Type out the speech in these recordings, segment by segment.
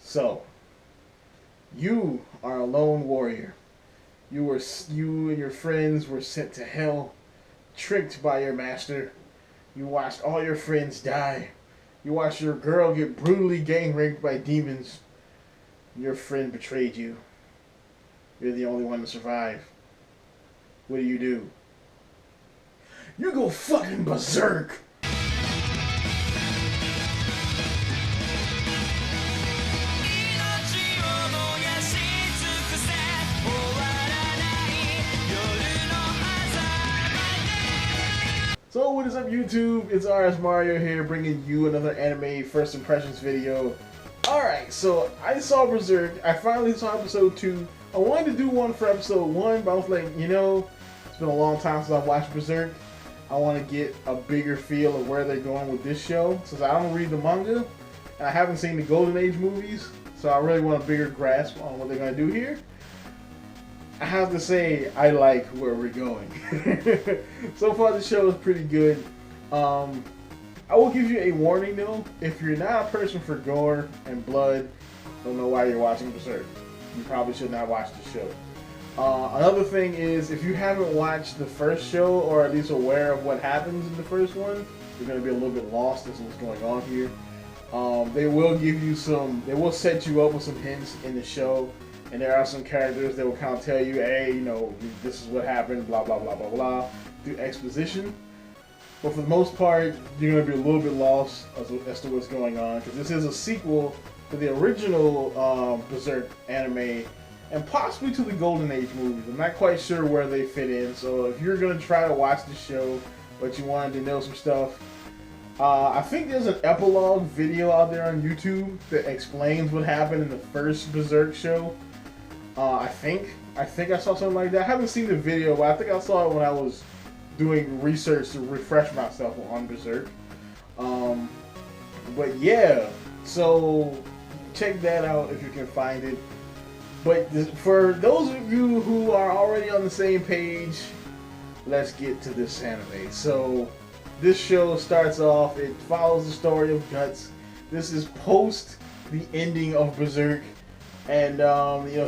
So, you are a lone warrior. You and your friends were sent to hell, tricked by your master. You watched all your friends die. You watched your girl get brutally gang raped by demons. Your friend betrayed you. You're the only one to survive. What do? You go fucking berserk! So what is up, YouTube? It's RSMario here, bringing you another anime first impressions video. Alright, so I saw Berserk. I finally saw episode 2. I wanted to do one for episode 1, but I was like, it's been a long time since I've watched Berserk. I want to get a bigger feel of where they're going with this show, since I don't read the manga, and I haven't seen the Golden Age movies, so I really want a bigger grasp on what they're going to do here. I have to say, I like where we're going. So far, the show is pretty good. I will give you a warning though. If you're not a person for gore and blood, don't know why you're watching Berserk. You probably should not watch the show. Another thing is, if you haven't watched the first show, or at least aware of what happens in the first one, you're going to be a little bit lost as to what's going on here. They will give you they will set you up with some hints in the show. And there are some characters that will kind of tell you, hey, this is what happened, blah, blah, blah, blah, blah, through exposition. But for the most part, you're going to be a little bit lost as to what's going on, because this is a sequel to the original Berserk anime, and possibly to the Golden Age movies. I'm not quite sure where they fit in, so if you're going to try to watch the show, but you wanted to know some stuff, I think there's an epilogue video out there on YouTube that explains what happened in the first Berserk show. I think I saw something like that. I haven't seen the video, but I think I saw it when I was doing research to refresh myself on Berserk. But yeah, so check that out if you can find it. But for those of you who are already on the same page, let's get to this anime. So this show starts off, it follows the story of Guts. This is post the ending of Berserk. And,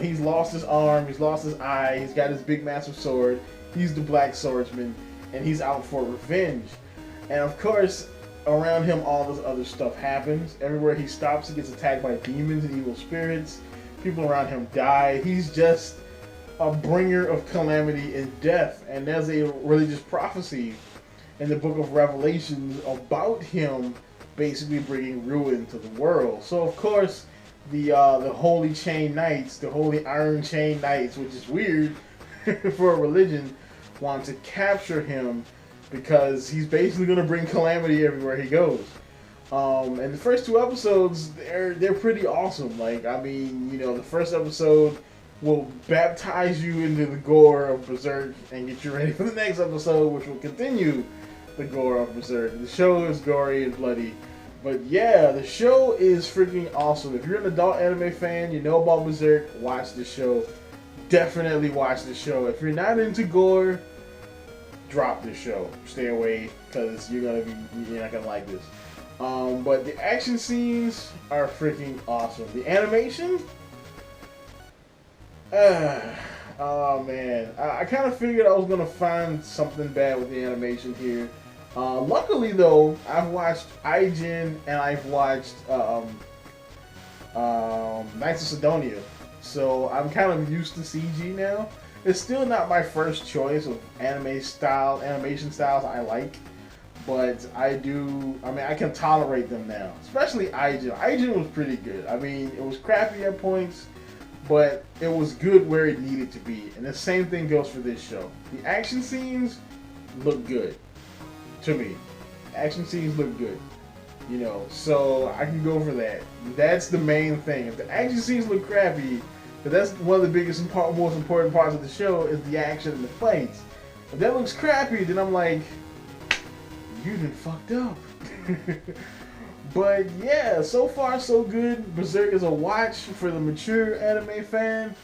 he's lost his arm, he's lost his eye, he's got his big massive sword, he's the Black Swordsman, and he's out for revenge. And of course, around him all this other stuff happens. Everywhere he stops, he gets attacked by demons and evil spirits. People around him die. He's just a bringer of calamity and death. And there's a religious prophecy in the book of Revelations about him basically bringing ruin to the world. So of course, the Holy Chain Knights, the Holy Iron Chain Knights, which is weird for a religion, want to capture him because he's basically going to bring calamity everywhere he goes. And the first 2 episodes, they're pretty awesome. The first episode will baptize you into the gore of Berserk and get you ready for the next episode, which will continue the gore of Berserk. The show is gory and bloody. But yeah, the show is freaking awesome. If you're an adult anime fan, you know about Berserk, watch the show. Definitely watch the show. If you're not into gore, drop the show. Stay away, because you're not gonna like this. But the action scenes are freaking awesome. The animation, oh man, I kind of figured I was gonna find something bad with the animation here. Luckily though, I've watched Aijin and I've watched Knights of Sidonia, so I'm kind of used to CG now. It's still not my first choice of animation styles I like, but I can tolerate them now. Especially Aijin. Aijin was pretty good. It was crappy at points, but it was good where it needed to be. And the same thing goes for this show. The action scenes look good. To me, action scenes look good, so I can go for that. That's the main thing. If the action scenes look crappy, but that's one of the biggest and most important parts of the show is the action and the fights. If that looks crappy, then I'm like, you've been fucked up. But yeah, so far so good. Berserk is a watch for the mature anime fan.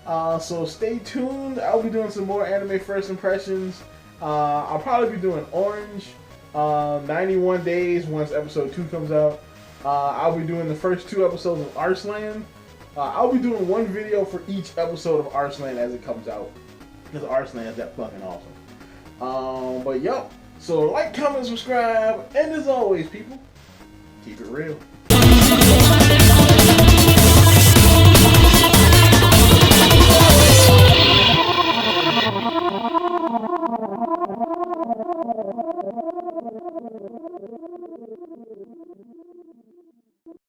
So stay tuned. I'll be doing some more anime first impressions. I'll probably be doing Orange 91 days once episode 2 comes out. I'll be doing the first 2 episodes of Arslan. I'll be doing 1 video for each episode of Arslan as it comes out. Because Arslan is that fucking awesome. But yup. So like, comment, subscribe, and as always, people, keep it real.